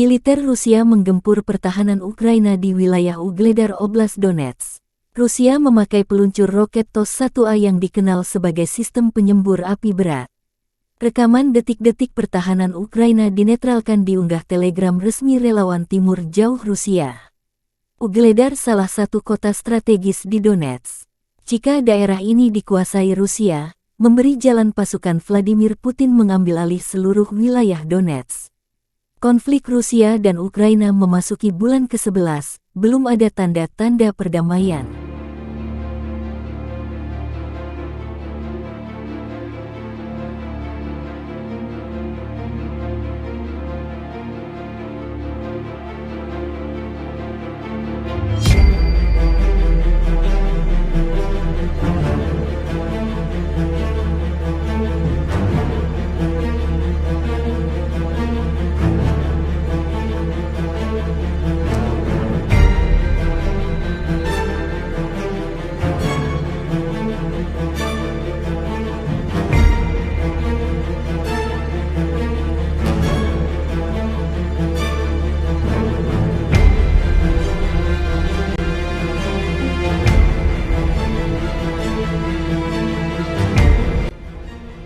Militer Rusia menggempur pertahanan Ukraina di wilayah Ugledar Oblast Donetsk. Rusia memakai peluncur roket TOS-1A yang dikenal sebagai sistem penyembur api berat. Rekaman detik-detik pertahanan Ukraina dinetralkan diunggah Telegram resmi relawan Timur Jauh Rusia. Ugledar salah satu kota strategis di Donetsk. Jika daerah ini dikuasai Rusia, memberi jalan pasukan Vladimir Putin mengambil alih seluruh wilayah Donetsk. Konflik Rusia dan Ukraina memasuki bulan ke-11, belum ada tanda-tanda perdamaian.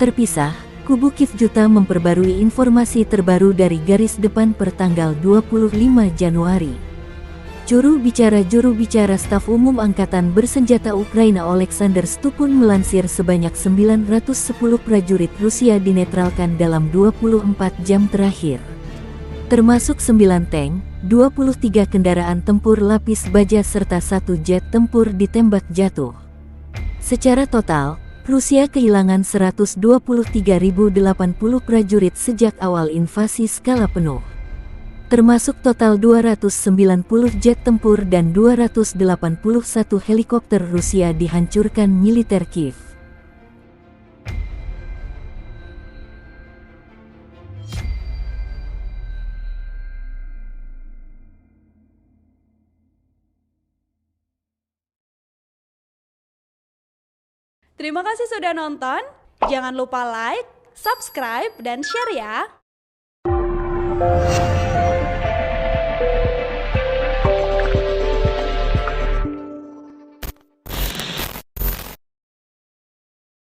Terpisah, Kubu Kiev Juta memperbarui informasi terbaru dari garis depan pertanggal 25 Januari. Juru bicara Staf Umum Angkatan Bersenjata Ukraina Oleksandr Stupun melansir sebanyak 910 prajurit Rusia dinetralkan dalam 24 jam terakhir. Termasuk 9 tank, 23 kendaraan tempur lapis baja serta 1 jet tempur ditembak jatuh. Secara total, Rusia kehilangan 123.080 prajurit sejak awal invasi skala penuh. Termasuk total 290 jet tempur dan 281 helikopter Rusia dihancurkan militer Kiev. Terima kasih sudah nonton. Jangan lupa like, subscribe, dan share ya.